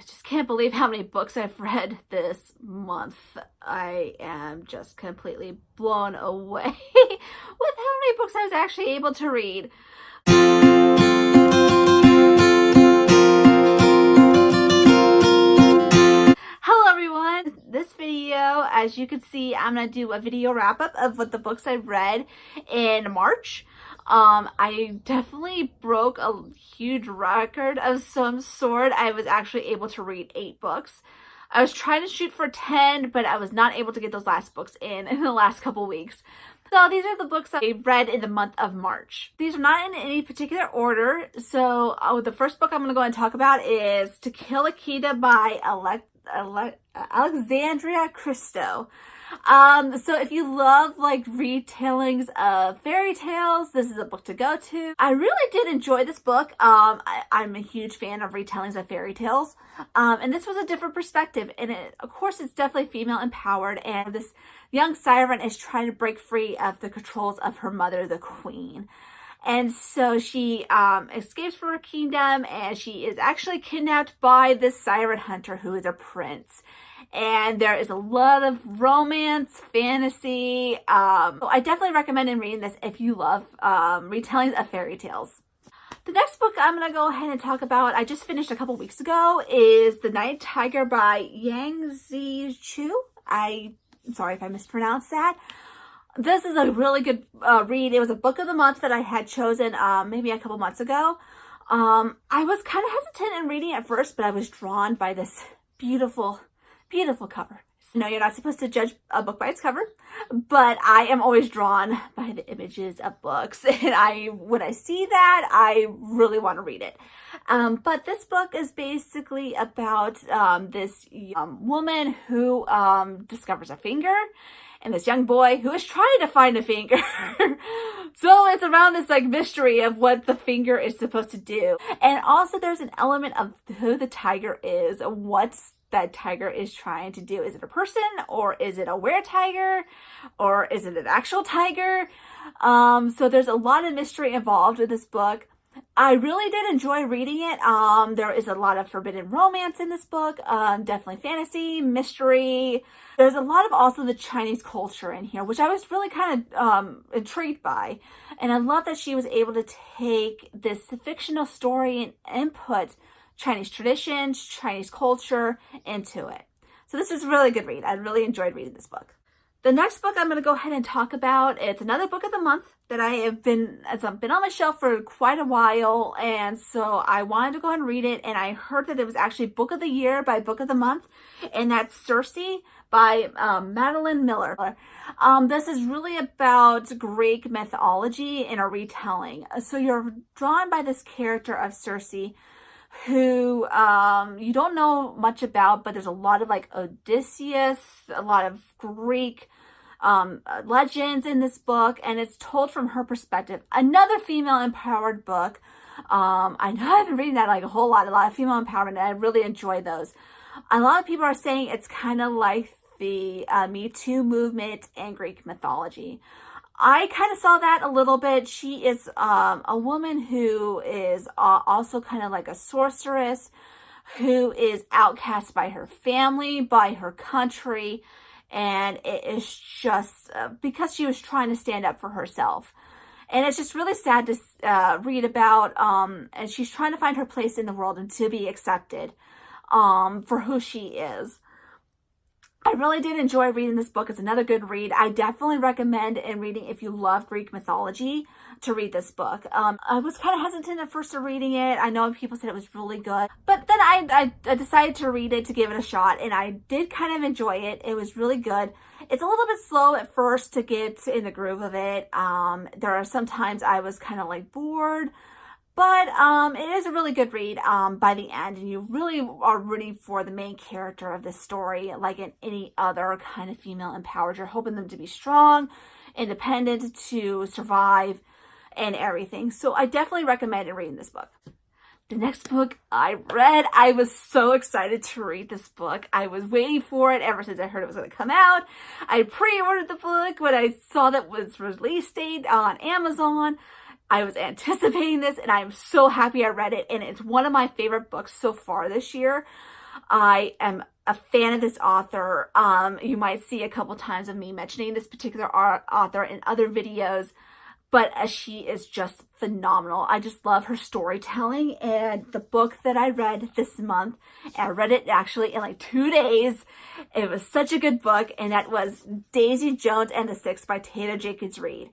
Just can't believe how many books I've read this month. I am just completely blown away with how many books I was actually able to read. Hello everyone! This video, as you can see, I'm going to do a video wrap-up of what the books I've read in March. I definitely broke a huge record of some sort. I was actually able to read 8 books. I was trying to shoot for 10, but I was not able to get those last books in the last couple weeks. So these are the books that I read in the month of March. These are not in any particular order. So the first book I'm going to go and talk about is To Kill Akita by Alexandria Christo. So if you love like retellings of fairy tales, this is a book to go to. I really did enjoy this book. I'm a huge fan of retellings of fairy tales. And this was a different perspective. And of course, it's definitely female empowered. And this young siren is trying to break free of the controls of her mother, the queen. And so she escapes from her kingdom, and she is actually kidnapped by this siren hunter who is a prince. And there is a lot of romance, fantasy. I definitely recommend reading this if you love retellings of fairy tales. The next book I'm going to go ahead and talk about, I just finished a couple weeks ago, is The Night Tiger by Yang Zi-Chu. I'm sorry if I mispronounced that. This is a really good read. It was a book of the month that I had chosen maybe a couple months ago. I was kind of hesitant in reading at first, but I was drawn by this beautiful, beautiful cover. So, no, you're not supposed to judge a book by its cover, but I am always drawn by the images of books. And when I see that, I really want to read it. But this book is basically about this woman who discovers a finger, and this young boy who is trying to find a finger. So it's around this like mystery of what the finger is supposed to do. And also there's an element of who the tiger is, what that tiger is trying to do. Is it a person, or is it a were-tiger, or is it an actual tiger? So there's a lot of mystery involved with this book. I really did enjoy reading it. There is a lot of forbidden romance in this book, definitely fantasy, mystery. There's a lot of also the Chinese culture in here, which I was really kind of intrigued by. And I love that she was able to take this fictional story and input Chinese traditions, Chinese culture into it. So this is a really good read. I really enjoyed reading this book. The next book I'm going to go ahead and talk about, it's another book of the month that it's been on my shelf for quite a while, and so I wanted to go ahead and read it, and I heard that it was actually Book of the Year by Book of the Month, and that's Circe by Madeline Miller. This is really about Greek mythology in a retelling. So you're drawn by this character of Circe, who you don't know much about, but there's a lot of like Odysseus, a lot of Greek legends in this book, and it's told from her perspective. Another female empowered book. I know I've been reading that like a lot of female empowerment, and I really enjoy those. A lot of people are saying it's kind of like the Me Too movement in Greek mythology. I kind of saw that a little bit. She is a woman who is also kind of like a sorceress, who is outcast by her family, by her country, and it is just because she was trying to stand up for herself. And it's just really sad to read about, and she's trying to find her place in the world and to be accepted for who she is. I really did enjoy reading this book. It's another good read. I definitely recommend reading if you love Greek mythology to read this book. I was kind of hesitant at first to reading it. I know people said it was really good, but then I decided to read it, to give it a shot, and I did kind of enjoy it. It was really good. It's a little bit slow at first to get in the groove of it. There are some times I was kind of like bored, but it is a really good read by the end, and you really are rooting for the main character of this story, like in any other kind of female empowered. You're hoping them to be strong, independent, to survive, and everything. So I definitely recommend reading this book. The next book I read, I was so excited to read this book. I was waiting for it ever since I heard it was going to come out. I pre-ordered the book when I saw that it was release date on Amazon. I was anticipating this, and I'm so happy I read it, and it's one of my favorite books so far this year. I am a fan of this author. You might see a couple times of me mentioning this particular author in other videos, but she is just phenomenal. I just love her storytelling, and the book that I read this month, and I read it actually in like 2 days. It was such a good book, and that was Daisy Jones and the Six by Taylor Jenkins Reid.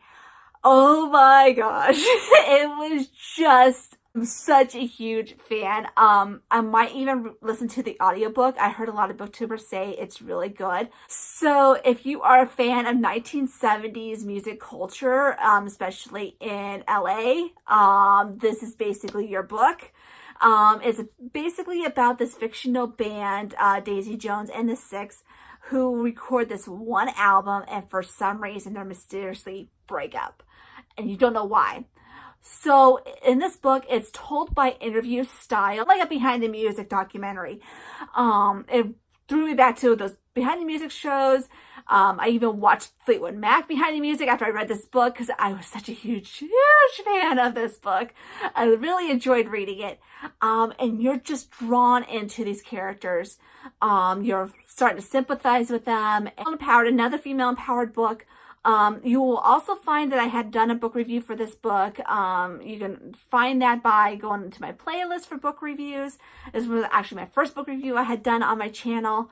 Oh my gosh, it was just, I'm such a huge fan. I might even listen to the audiobook. I heard a lot of booktubers say it's really good. So if you are a fan of 1970s music culture, especially in LA, this is basically your book. It's basically about this fictional band, Daisy Jones and the Six, who record this one album, and for some reason they're mysteriously break up, and you don't know why. So in this book, it's told by interview style, like a behind the music documentary. It threw me back to those behind the music shows. I even watched Fleetwood Mac behind the music after I read this book, because I was such a huge fan of this book. I really enjoyed reading it. And you're just drawn into these characters. You're starting to sympathize with them. Empowered, another female empowered book. You will also find that I had done a book review for this book. You can find that by going into my playlist for book reviews. This was actually my first book review I had done on my channel.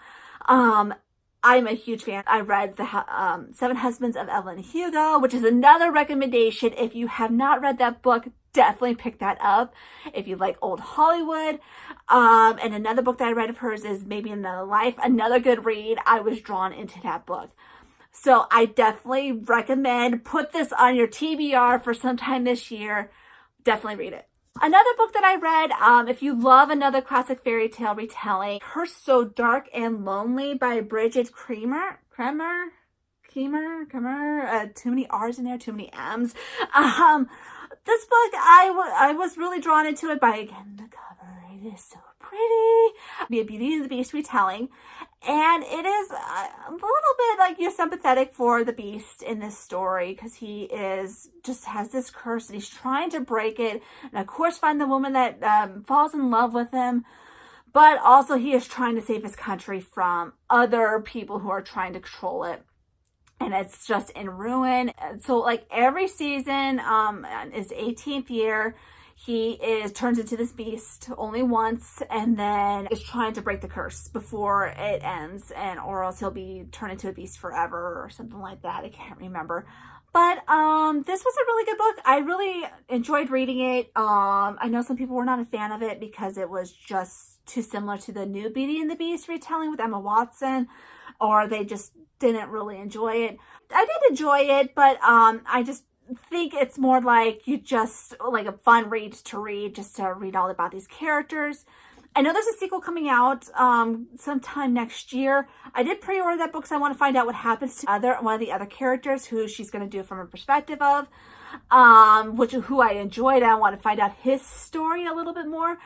I'm a huge fan. I read the Seven Husbands of Evelyn Hugo, which is another recommendation. If you have not read that book, definitely pick that up if you like old Hollywood. And another book that I read of hers is Maybe Another Life, another good read. I was drawn into that book. So I definitely recommend, put this on your TBR for sometime this year. Definitely read it. Another book that I read, if you love another classic fairy tale retelling, Her So Dark and Lonely by Bridget Creamer. Too many R's in there, too many M's. This book, I was really drawn into it by, again, the cover. It is so pretty. Be a Beauty and the Beast retelling. And it is a little bit like you're sympathetic for the Beast in this story, because he just has this curse and he's trying to break it. And of course find the woman that falls in love with him. But also he is trying to save his country from other people who are trying to control it. And it's just in ruin. So like every season is 18th year. He turns into this beast only once, and then is trying to break the curse before it ends, or else he'll be turned into a beast forever or something like that. I can't remember. But this was a really good book. I really enjoyed reading it. I know some people were not a fan of it because it was just too similar to the new Beauty and the Beast retelling with Emma Watson, or they just didn't really enjoy it. I did enjoy it, but I just think it's more like like a fun read to read, just to read all about these characters. I know there's a sequel coming out sometime next year. I did pre-order that book because I want to find out what happens to one of the other characters who she's going to do from a perspective of, who I enjoyed. I want to find out his story a little bit more.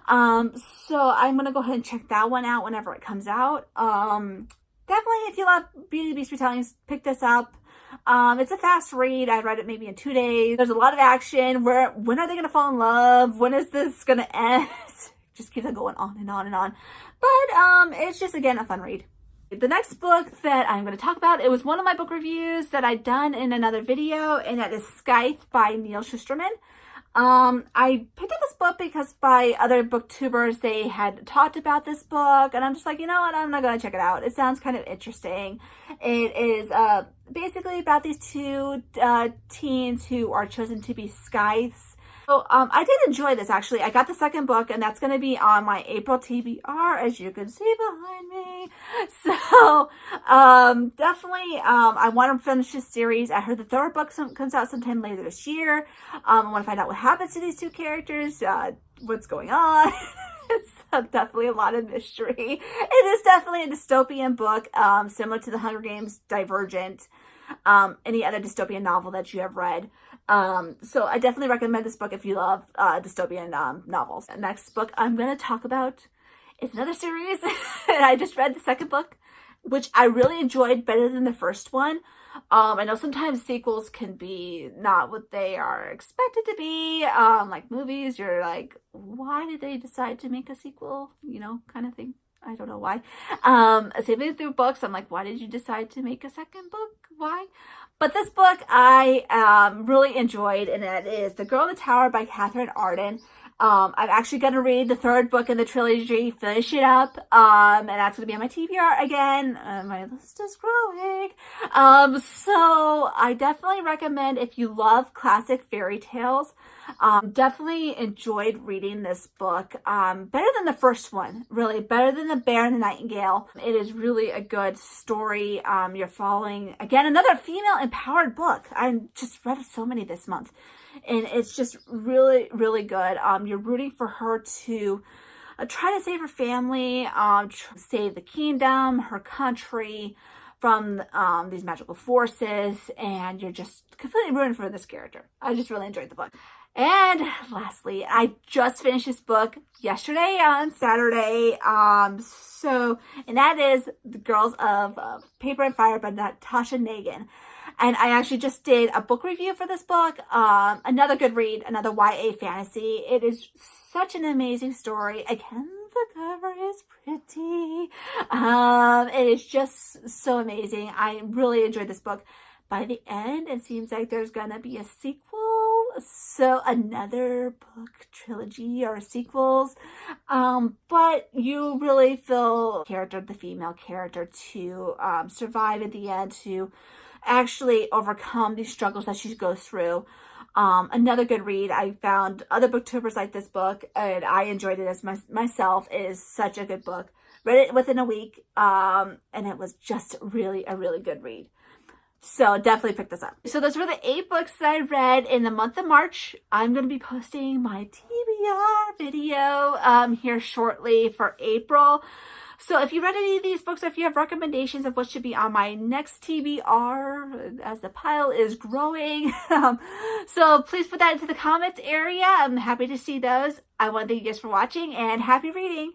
So I'm going to go ahead and check that one out whenever it comes out. Definitely, if you love Beauty and the Beast retellings, pick this up. It's a fast read. I read it maybe in 2 days. There's a lot of action. When are they going to fall in love? When is this going to end? Just keeps on going on and on and on. But it's just, again, a fun read. The next book that I'm going to talk about, it was one of my book reviews that I'd done in another video, and that is Scythe by Neil Shusterman. I picked up this book because by other booktubers, they had talked about this book, and I'm just like, you know what, I'm not going to check it out. It sounds kind of interesting. It is basically about these two teens who are chosen to be scythes. So I did enjoy this, actually. I got the second book, and that's going to be on my April TBR, as you can see behind me. So definitely, I want to finish this series. I heard the third book comes out sometime later this year. I want to find out what happens to these two characters, what's going on. It's definitely a lot of mystery. It is definitely a dystopian book, similar to the Hunger Games, Divergent, any other dystopian novel that you have read. So I definitely recommend this book if you love dystopian novels. The next book I'm going to talk about is another series. And I just read the second book, which I really enjoyed better than the first one. I know sometimes sequels can be not what they are expected to be. Like movies, you're like, why did they decide to make a sequel? You know, kind of thing. I don't know why. Same thing through books. I'm like, why did you decide to make a second book? Why? But this book I really enjoyed, and it is The Girl in the Tower by Catherine Arden. I'm actually going to read the third book in the trilogy, finish it up, and that's going to be on my TBR again. My list is growing. So I definitely recommend, if you love classic fairy tales, definitely enjoyed reading this book. Better than the first one, really. Better than The Bear and the Nightingale. It is really a good story. You're following, again, another female empowered book. I just read so many this month. And it's just really, really good. You're rooting for her to try to save her family, save the kingdom, her country from these magical forces. And you're just completely rooting for this character. I just really enjoyed the book. And lastly, I just finished this book yesterday on Saturday. And that is The Girls of Paper and Fire by Natasha Nagin. And I actually just did a book review for this book. Another good read, another YA fantasy. It is such an amazing story. Again, the cover is pretty. It is just so amazing. I really enjoyed this book. By the end, it seems like there's gonna be a sequel. So another book trilogy or sequels. But you really feel the female character to survive at the end, to actually overcome these struggles that she goes through. Another good read. I found other booktubers like this book, and I enjoyed it as myself. It is such a good book. Read it within a week, and it was just really a really good read. So definitely pick this up. So those were the 8 books that I read in the month of March. I'm going to be posting my TBR video here shortly for April. So if you read any of these books, if you have recommendations of what should be on my next TBR, as the pile is growing, so please put that into the comments area. I'm happy to see those. I want to thank you guys for watching, and happy reading.